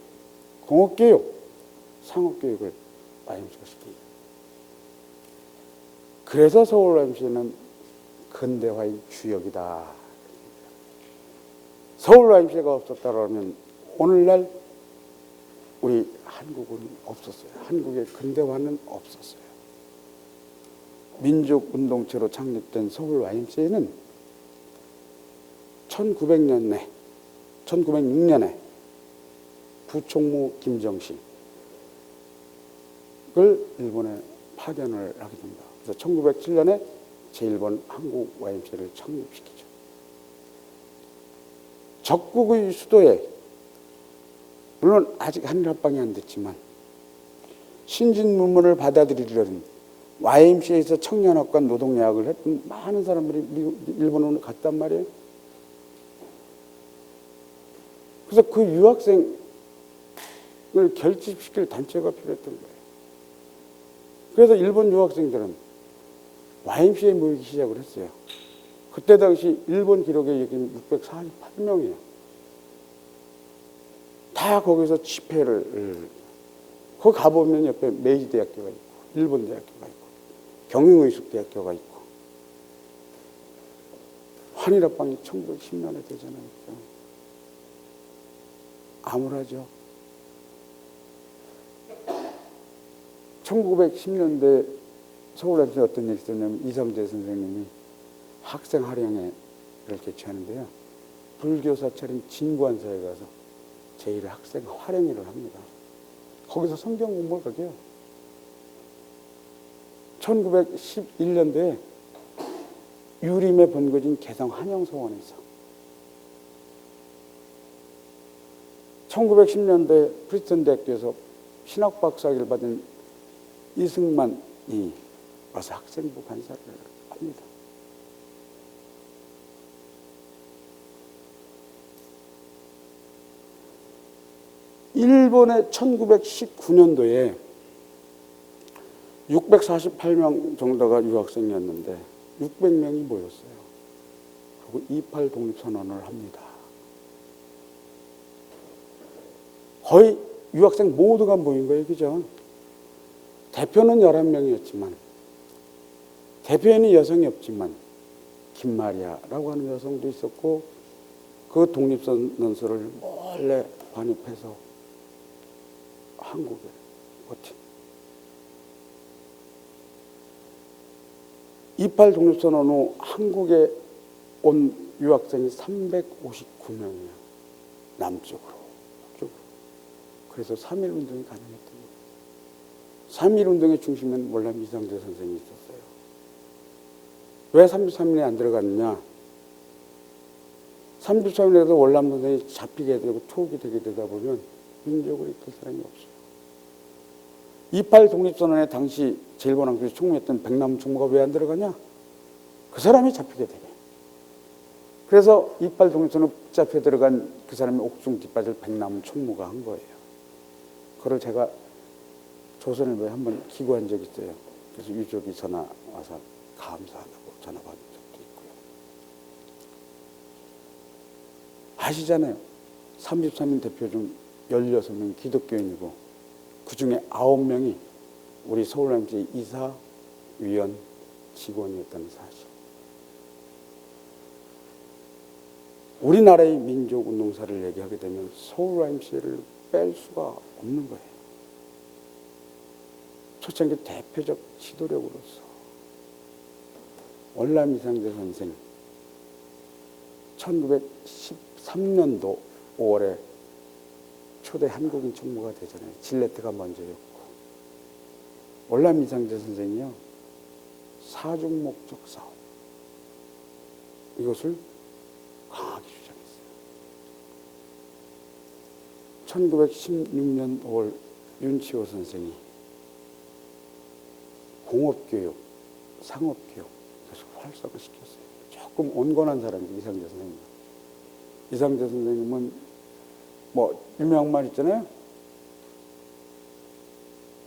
공업교육, 상업교육을 YMCA가 시킵니다. 그래서 서울 YMCA는 근대화의 주역이다. 서울 YMCA가 없었다면 오늘날 우리 한국은 없었어요. 한국의 근대화는 없었어요. 민족운동체로 창립된 서울 YMCA는 1906년에 부총무 김정식을 일본에 파견을 하게 됩니다. 그래서 1907년에 제1번 한국 YMCA를 창립시키죠. 적국의 수도에, 물론 아직 한일 합방이 안 됐지만 신진문문을 받아들이려는 YMCA에서 청년학과 노동야학을 했던 많은 사람들이 일본으로 갔단 말이에요. 그래서 그 유학생을 결집시킬 단체가 필요했던 거예요. 그래서 일본 유학생들은 YMCA에 모이기 시작을 했어요. 그때 당시 일본 기록에 여기는 648명이에요. 다 거기서 집회를, 거기 가보면 옆에 메이지 대학교가 있고, 일본 대학교가 있고, 경영의숙대학교가 있고, 한일합방이 1910년에 되잖아요. 암울하죠. 1910년대 서울에서 어떤 일이 있었냐면 이성재 선생님이 학생 활용회를 개최하는데요. 불교사 차린 진관사에 가서 제1회 학생 활용회를 합니다. 거기서 성경 공부를 하게요. 1911년도에 유림의 본거지인 개성 한영서원에서 1910년도에 프리스턴 대학교에서 신학박사학위를 받은 이승만이 와서 학생부 간사를 합니다. 일본의 1919년도에 648명 정도가 유학생이었는데 600명이 모였어요. 그리고 28 독립선언을 합니다. 거의 유학생 모두가 모인 거예요. 그죠? 대표는 11명이었지만 대표인이 여성이 없지만 김마리아라고 하는 여성도 있었고 그 독립선언서를 몰래 반입해서 한국에 버틴 28 독립선언 후 한국에 온 유학생이 359명이에요. 남쪽으로. 그래서 3.1운동이 가능했던 거예요. 3.1운동의 중심엔 월남 이상재 선생님이 있었어요. 왜 33일에 안 들어갔느냐? 33일에도 월남 선생이 잡히게 되고 투옥이 되게 되다 보면 민족을 이끌 사람이 없어요. 28 독립선언에 당시 제1번항에서 총무했던 백남 총무가 왜 안 들어가냐? 그 사람이 잡히게 되게. 그래서 28 독립선언 붙잡혀 들어간 그 사람이 옥중 뒷받을 백남 총무가 한 거예요. 그걸 제가 조선일보에 한번 기고한 적이 있어요. 그래서 유족이 전화 와서 감사하다고 전화 받은 적도 있고요. 아시잖아요. 33인 대표 중 16명이 기독교인이고 그 중에 9명이 우리 서울남시 이사, 위원, 직원이었다는 사실. 우리나라의 민족운동사를 얘기하게 되면 서울YMCA를 뺄 수가 없는 거예요. 초창기 대표적 지도력으로서 월남 이상재 선생 1913년도 5월에 초대 한국인 총무가 되잖아요. 질레트가 먼저였고 월남 이상재 선생이요. 사중 목적 사업 이것을 강하게 주장했어요. 1916년 5월 윤치호 선생이 공업교육, 상업교육 계속 활성화시켰어요. 조금 온건한 사람이죠. 이상재 선생님. 이상재 선생님은 뭐 유명한 말 있잖아요.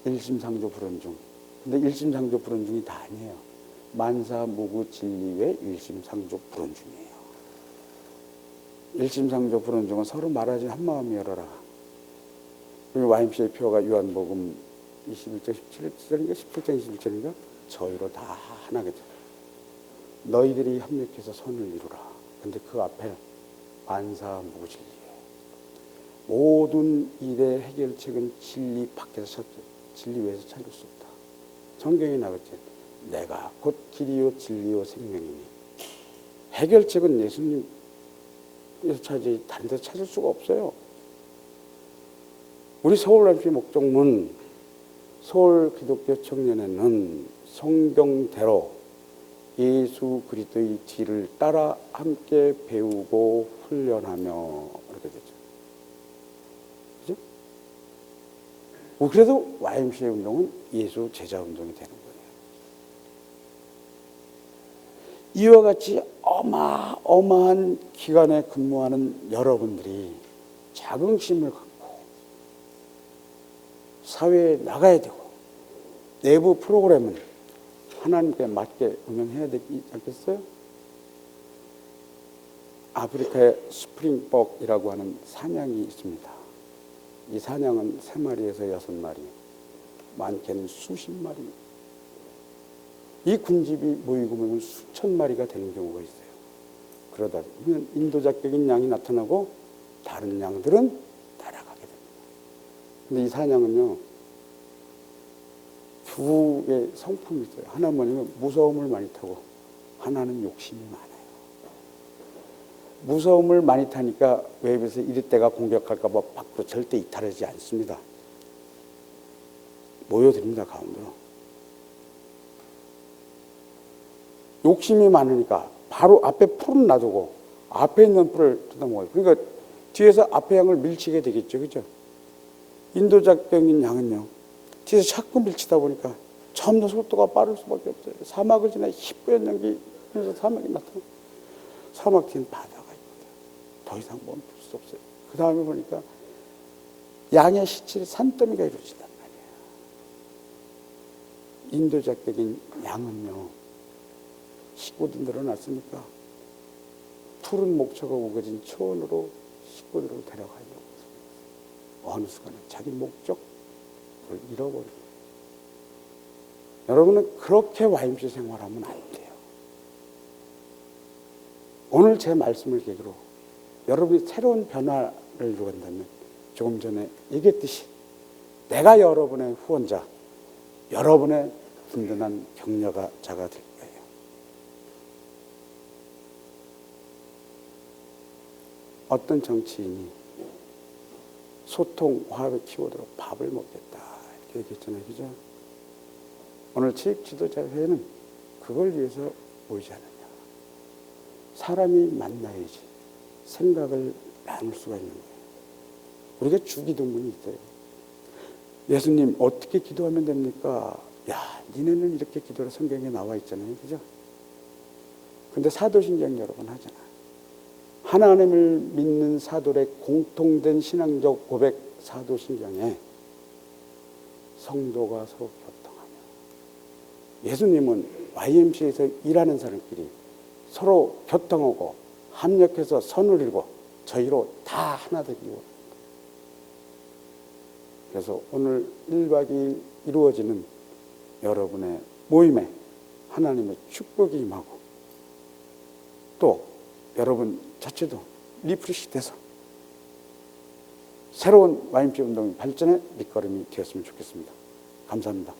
일심상조 불원중. 근데 일심상조 불원중이 다 아니에요. 만사무구 진리외 일심상조 불원중이에요. 일심상조 불원중은 서로 말하지 한마음이 열어라. 그리고 YMCA 표가 요한복음 21장 17절인가 17장 21절인가 저희로 다 하나겠죠. 너희들이 협력해서 선을 이루라. 근데 그 앞에 만사무구 진리. 모든 일의 해결책은 진리 밖에서 찾죠. 진리 외에서 찾을 수 없다. 성경에 나왔지. 내가 곧 길이요 진리요 생명이니. 해결책은 예수님에서 찾지 다른 데서 찾을 수가 없어요. 우리 서울남시 목적문 서울 기독교 청년회는 성경대로 예수 그리스도의 뒤를 따라 함께 배우고 훈련하며 이렇게 되죠. 그죠? 그래도 YMCA 운동은 예수 제자 운동이 되는 거예요. 이와 같이 어마어마한 기간에 근무하는 여러분들이 자긍심을 갖고 사회에 나가야 되고 내부 프로그램은 하나님께 맞게 운영해야 되지 않겠어요? 아프리카에 스프링복이라고 하는 사냥이 있습니다. 이 사냥은 3마리에서 6마리, 많게는 수십 마리. 이 군집이 모이고 모이면 수천 마리가 되는 경우가 있어요. 그러다 보면 인도자격인 양이 나타나고 다른 양들은 따라가게 됩니다. 근데 이 사냥은요, 두 개의 성품이 있어요. 하나는 뭐냐면 무서움을 많이 타고 하나는 욕심이 많아요. 무서움을 많이 타니까 외부에서 이리떼가 공격할까 봐 밖으로 절대 이탈하지 않습니다. 모여듭니다, 가운데로. 욕심이 많으니까 바로 앞에 풀은 놔두고 앞에 있는 풀을 뜯어먹어요. 그러니까 뒤에서 앞에 양을 밀치게 되겠죠. 그죠? 인도작병인 양은요, 뒤에서 자꾸 밀치다 보니까 점점 속도가 빠를 수밖에 없어요. 사막을 지나 희뿌연 연기, 그래서 사막이 나타나요. 사막 뒤엔 바다가 있거든요. 더 이상 멈출 수 없어요. 그 다음에 보니까 양의 시체에 산더미가 이루어진단 말이에요. 인도작병인 양은요, 식구들 늘어났으니까 푸른 목초가 우거진 초원으로 식구들을 데려가려고 어느 순간에 자기 목적을 잃어버립니다. 여러분은 그렇게 YMCA 생활하면 안 돼요. 오늘 제 말씀을 계기로 여러분이 새로운 변화를 이루어간다면 조금 전에 얘기했듯이 내가 여러분의 후원자, 여러분의 든든한 격려자가 될 거예요. 어떤 정치인이 소통, 화합의 키워드로 밥을 먹겠다 이렇게 얘기했잖아요. 그죠? 오늘 체육 지도자회는 그걸 위해서 모이지 않느냐. 사람이 만나야지 생각을 나눌 수가 있는 거예요. 우리가 주기도문이 있어요. 예수님 어떻게 기도하면 됩니까? 야, 니네는 이렇게 기도를 성경에 나와 있잖아요. 그죠? 근데 사도신경 여러분 하잖아. 하나님을 믿는 사도의 공통된 신앙적 고백 사도신경에 성도가 서로 교통하며, 예수님은 YMCA에서 일하는 사람끼리 서로 교통하고 합력해서 선을 이루고 저희로 다 하나 되기 원합니다. 그래서 오늘 1박 2일 이루어지는 여러분의 모임에 하나님의 축복이 임하고 또 여러분 자체도 리프레시 돼서 새로운 YMCA 운동의 발전의 밑거름이 되었으면 좋겠습니다. 감사합니다.